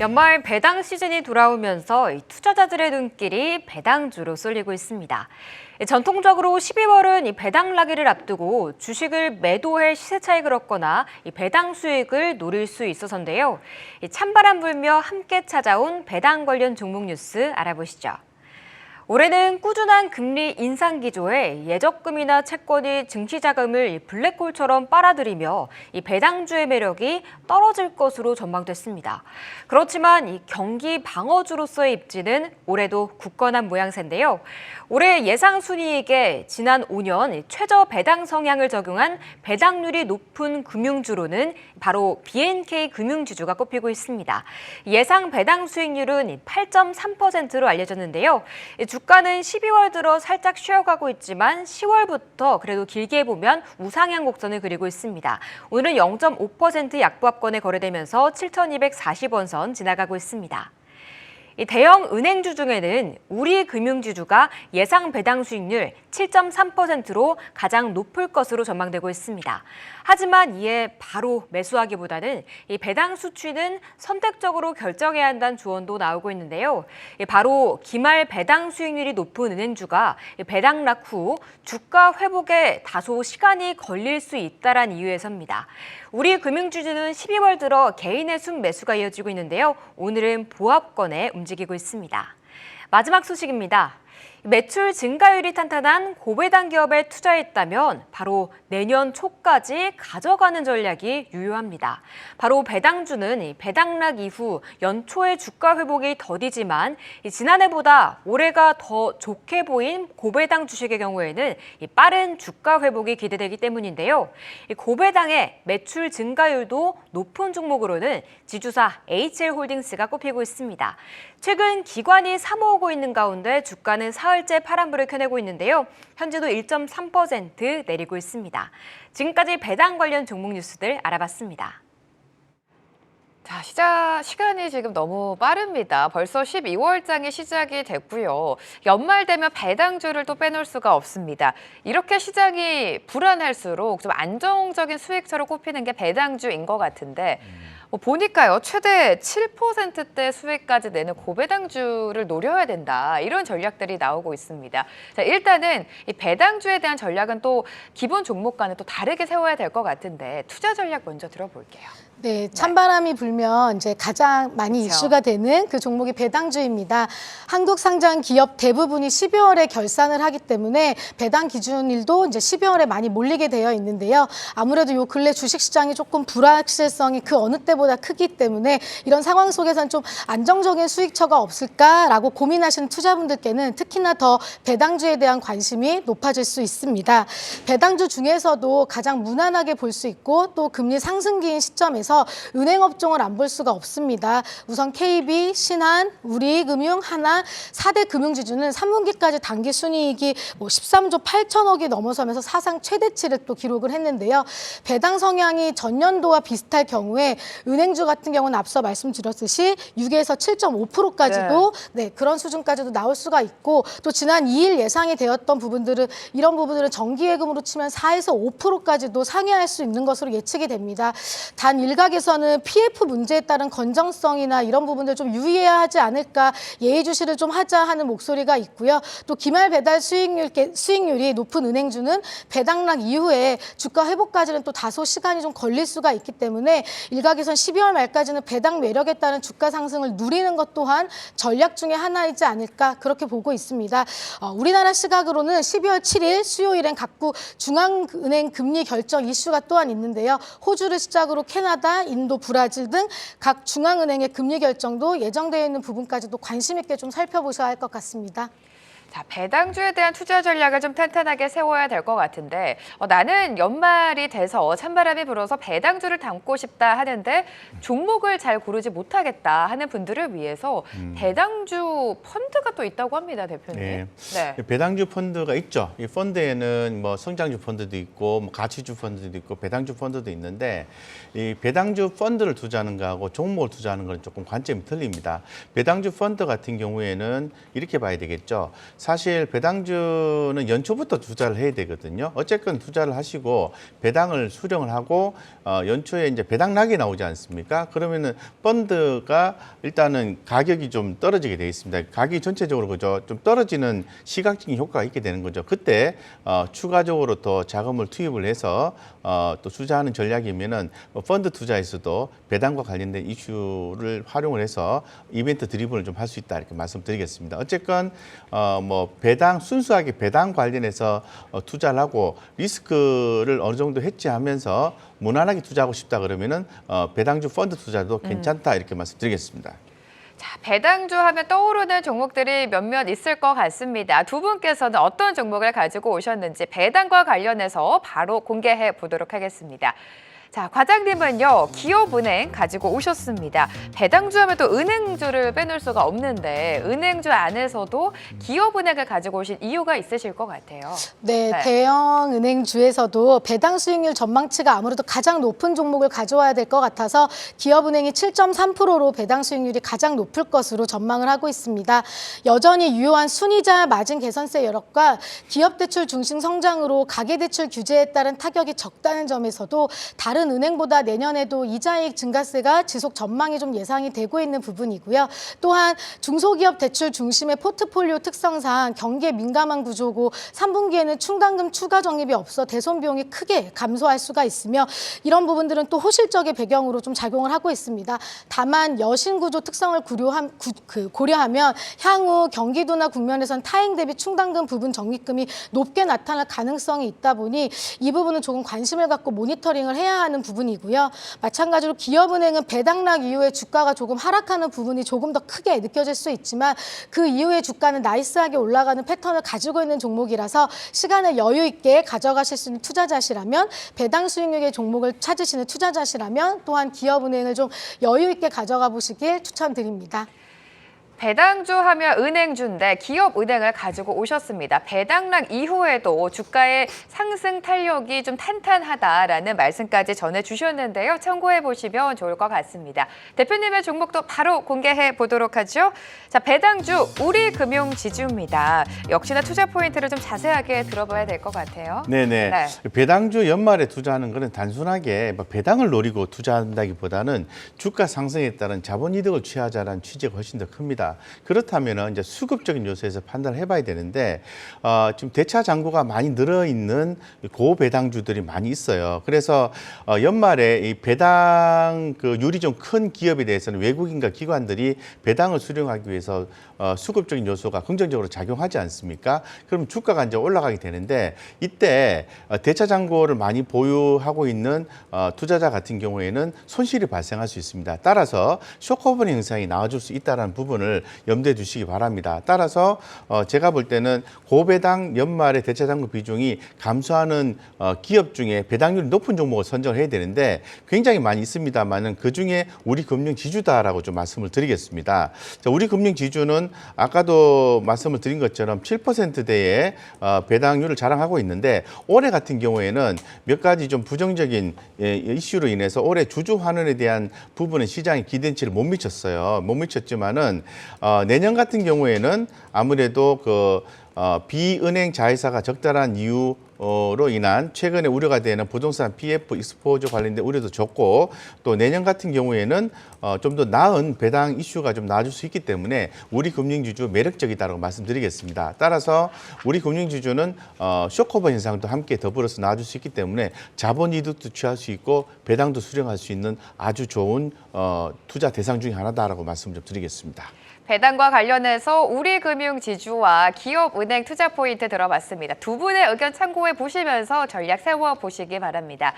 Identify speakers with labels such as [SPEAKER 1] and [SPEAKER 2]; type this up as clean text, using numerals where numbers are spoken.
[SPEAKER 1] 연말 배당 시즌이 돌아오면서 투자자들의 눈길이 배당주로 쏠리고 있습니다. 전통적으로 12월은 이 배당나기를 앞두고 주식을 매도해 시세 차익을 얻거나 이 배당 수익을 노릴 수 있어서인데요. 찬바람 불며 함께 찾아온 배당 관련 종목 뉴스 알아보시죠. 올해는 꾸준한 금리 인상 기조에 예적금이나 채권이 증시자금을 블랙홀처럼 빨아들이며 이 배당주의 매력이 떨어질 것으로 전망됐습니다. 그렇지만 이 경기 방어주로서의 입지는 올해도 굳건한 모양새인데요. 올해 예상 순이익에 지난 5년 최저 배당 성향을 적용한 배당률이 높은 금융주로는 바로 BNK 금융지주가 꼽히고 있습니다. 예상 배당 수익률은 8.3%로 알려졌는데요. 주가는 12월 들어 살짝 쉬어가고 있지만 10월부터 그래도 길게 보면 우상향 곡선을 그리고 있습니다. 오늘은 0.5% 약보합권에 거래되면서 7,240원 선 지나가고 있습니다. 이 대형 은행주 중에는 우리금융지주가 예상 배당 수익률 7.3%로 가장 높을 것으로 전망되고 있습니다. 하지만 이에 바로 매수하기보다는 이 배당 수치는 선택적으로 결정해야 한다는 조언도 나오고 있는데요. 바로 기말 배당 수익률이 높은 은행주가 배당락 후 주가 회복에 다소 시간이 걸릴 수 있다는 이유에서입니다. 우리금융지주는 12월 들어 개인의 순매수가 이어지고 있는데요. 오늘은 보합권에 움직이고 있습니다. 마지막 소식입니다. 매출 증가율이 탄탄한 고배당 기업에 투자했다면 바로 내년 초까지 가져가는 전략이 유효합니다. 바로 배당주는 배당락 이후 연초의 주가 회복이 더디지만 지난해보다 올해가 더 좋게 보인 고배당 주식의 경우에는 빠른 주가 회복이 기대되기 때문인데요. 고배당의 매출 증가율도 높은 종목으로는 지주사 HL홀딩스가 꼽히고 있습니다. 최근 기관이 사모으고 있는 가운데 주가는 사흘째 파란불을 켜내고 있는데요. 현재도 1.3% 내리고 있습니다. 지금까지 배당 관련 종목 뉴스들 알아봤습니다.
[SPEAKER 2] 자, 시간이 지금 너무 빠릅니다. 벌써 12월장이 시작이 됐고요. 연말 되면 배당주를 또 빼놓을 수가 없습니다. 이렇게 시장이 불안할수록 좀 안정적인 수익처로 꼽히는 게 배당주인 것 같은데 보니까요, 최대 7%대 수익까지 내는 고배당주를 노려야 된다. 이런 전략들이 나오고 있습니다. 자, 일단은 이 배당주에 대한 전략은 또 기본 종목과는 또 다르게 세워야 될 것 같은데 투자 전략 먼저 들어볼게요.
[SPEAKER 3] 네, 찬바람이 불면 이제 가장 많이
[SPEAKER 2] 그렇죠.
[SPEAKER 3] 이슈가 되는 그 종목이 배당주입니다. 한국 상장 기업 대부분이 12월에 결산을 하기 때문에 배당 기준일도 이제 12월에 많이 몰리게 되어 있는데요. 아무래도 요 근래 주식시장이 조금 불확실성이 그 어느 때보다 크기 때문에 이런 상황 속에서는 좀 안정적인 수익처가 없을까라고 고민하시는 투자분들께는 특히나 더 배당주에 대한 관심이 높아질 수 있습니다. 배당주 중에서도 가장 무난하게 볼 수 있고 또 금리 상승기인 시점에서 은행업종을 안 볼 수가 없습니다. 우선 KB, 신한, 우리금융, 하나 4대 금융지주는 3분기까지 당기 순이익이 13조 8천억이 넘어서면서 사상 최대치를 또 기록을 했는데요. 배당 성향이 전년도와 비슷할 경우에 은행주 같은 경우는 앞서 말씀드렸듯이 6에서 7.5%까지도 네, 그런 수준까지도 나올 수가 있고 또 지난 2일 예상이 되었던 부분들은 이런 부분들은 정기예금으로 치면 4에서 5%까지도 상회할 수 있는 것으로 예측이 됩니다. 단 일각에서는 PF 문제에 따른 건정성이나 이런 부분들 좀 유의해야 하지 않을까 예의주시를 좀 하자 하는 목소리가 있고요. 또 기말 배당 수익률이 높은 은행주는 배당락 이후에 주가 회복까지는 또 다소 시간이 좀 걸릴 수가 있기 때문에 일각에선 12월 말까지는 배당 매력에 따른 주가 상승을 누리는 것 또한 전략 중에 하나이지 않을까 그렇게 보고 있습니다. 우리나라 시각으로는 12월 7일 수요일엔 각국 중앙은행 금리 결정 이슈가 또한 있는데요. 호주를 시작으로 캐나다, 인도, 브라질 등 각 중앙은행의 금리 결정도 예정되어 있는 부분까지도 관심 있게 좀 살펴보셔야 할 것 같습니다.
[SPEAKER 2] 자, 배당주에 대한 투자 전략을 좀 탄탄하게 세워야 될 것 같은데 나는 연말이 돼서 찬바람이 불어서 배당주를 담고 싶다 하는데 종목을 잘 고르지 못하겠다 하는 분들을 위해서 배당주 펀드가 또 있다고 합니다, 대표님.
[SPEAKER 4] 네.
[SPEAKER 2] 네.
[SPEAKER 4] 배당주 펀드가 있죠. 이 펀드에는 뭐 성장주 펀드도 있고 뭐 가치주 펀드도 있고 배당주 펀드도 있는데 이 배당주 펀드를 투자하는 거하고 종목을 투자하는 건 조금 관점이 틀립니다. 배당주 펀드 같은 경우에는 이렇게 봐야 되겠죠. 사실 배당주는 연초부터 투자를 해야 되거든요. 어쨌건 투자를 하시고 배당을 수령을 하고 연초에 이제 배당락이 나오지 않습니까? 그러면은 펀드가 일단은 가격이 좀 떨어지게 돼 있습니다. 가격이 전체적으로 그죠? 좀 떨어지는 시각적인 효과가 있게 되는 거죠. 그때 추가적으로 더 자금을 투입을 해서 또 투자하는 전략이면은 펀드 투자에서도 배당과 관련된 이슈를 활용을 해서 이벤트 드리븐을 좀 할 수 있다 이렇게 말씀드리겠습니다. 어쨌건 뭐 배당 순수하게 배당 관련해서 투자를 하고 리스크를 어느 정도 해지하면서 무난하게 투자하고 싶다 그러면은 배당주 펀드 투자도 괜찮다 이렇게 말씀드리겠습니다.
[SPEAKER 2] 자, 배당주 하면 떠오르는 종목들이 몇몇 있을 것 같습니다. 두 분께서는 어떤 종목을 가지고 오셨는지 배당과 관련해서 바로 공개해 보도록 하겠습니다. 자, 과장님은요, 기업은행 가지고 오셨습니다. 배당주 하면 또 은행주를 빼놓을 수가 없는데 은행주 안에서도 기업은행을 가지고 오신 이유가 있으실 것 같아요.
[SPEAKER 3] 네, 대형 은행주에서도 배당 수익률 전망치가 아무래도 가장 높은 종목을 가져와야 될 것 같아서 기업은행이 7.3%로 배당 수익률이 가장 높을 것으로 전망을 하고 있습니다. 여전히 유효한 순이자 마진 개선세 여력과 기업대출 중심 성장으로 가계대출 규제에 따른 타격이 적다는 점에서도 다른 은행보다 내년에도 이자이익 증가세가 지속 전망이 좀 예상이 되고 있는 부분이고요. 또한 중소기업 대출 중심의 포트폴리오 특성상 경기에 민감한 구조고 3분기에는 충당금 추가 적립이 없어 대손 비용이 크게 감소할 수가 있으며 이런 부분들은 또 호실적의 배경으로 좀 작용을 하고 있습니다. 다만 여신 구조 특성을 고려하면 향후 경기도나 국면에선 타행 대비 충당금 부분 적립금이 높게 나타날 가능성이 있다 보니 이 부분은 조금 관심을 갖고 모니터링을 해야 하는 부분이고요. 마찬가지로 기업은행은 배당락 이후에 주가가 조금 하락하는 부분이 조금 더 크게 느껴질 수 있지만 그 이후에 주가는 나이스하게 올라가는 패턴을 가지고 있는 종목이라서 시간을 여유 있게 가져가실 수 있는 투자자시라면 배당 수익률의 종목을 찾으시는 투자자시라면 또한 기업은행을 좀 여유 있게 가져가 보시길 추천드립니다.
[SPEAKER 2] 배당주 하면 은행주인데 기업은행을 가지고 오셨습니다. 배당락 이후에도 주가의 상승 탄력이 좀 탄탄하다라는 말씀까지 전해주셨는데요. 참고해 보시면 좋을 것 같습니다. 대표님의 종목도 바로 공개해 보도록 하죠. 자, 배당주 우리금융지주입니다. 역시나 투자 포인트를 좀 자세하게 들어봐야 될 것 같아요.
[SPEAKER 4] 네네.
[SPEAKER 2] 네.
[SPEAKER 4] 배당주 연말에 투자하는 것은 단순하게 배당을 노리고 투자한다기보다는 주가 상승에 따른 자본 이득을 취하자라는 취지가 훨씬 더 큽니다. 그렇다면 이제 수급적인 요소에서 판단을 해봐야 되는데 지금 대차 잔고가 많이 늘어 있는 고배당주들이 많이 있어요. 그래서 연말에 이 배당 율이 좀 큰 기업에 대해서는 외국인과 기관들이 배당을 수령하기 위해서 수급적인 요소가 긍정적으로 작용하지 않습니까? 그럼 주가가 이제 올라가게 되는데 이때 대차 잔고를 많이 보유하고 있는 투자자 같은 경우에는 손실이 발생할 수 있습니다. 따라서 쇼크오버 현상이 나와줄 수 있다는 부분을 염두에 두시기 바랍니다. 따라서 제가 볼 때는 고배당 연말에 대차 잔고 비중이 감소하는 기업 중에 배당률이 높은 종목을 선정을 해야 되는데 굉장히 많이 있습니다만은 그 중에 우리금융지주다라고 좀 말씀을 드리겠습니다. 자, 우리금융지주는 아까도 말씀을 드린 것처럼 7%대의 배당률을 자랑하고 있는데 올해 같은 경우에는 몇 가지 좀 부정적인 이슈로 인해서 올해 주주 환원에 대한 부분은 시장이 기대치를 못 미쳤어요. 못 미쳤지만은 내년 같은 경우에는 아무래도 비은행 자회사가 적절한 이유로 인한 최근에 우려가 되는 부동산 PF 익스포저 관련된 우려도 적고 또 내년 같은 경우에는 좀 더 나은 배당 이슈가 좀 나아질 수 있기 때문에 우리 금융지주 매력적이다라고 말씀드리겠습니다. 따라서 우리 금융지주는 쇼크오버 현상도 함께 더불어서 나아질 수 있기 때문에 자본 이득도 취할 수 있고 배당도 수령할 수 있는 아주 좋은 투자 대상 중에 하나다라고 말씀 좀 드리겠습니다.
[SPEAKER 2] 배당과 관련해서 우리금융지주와 기업은행 투자 포인트 들어봤습니다. 두 분의 의견 참고해 보시면서 전략 세워보시기 바랍니다.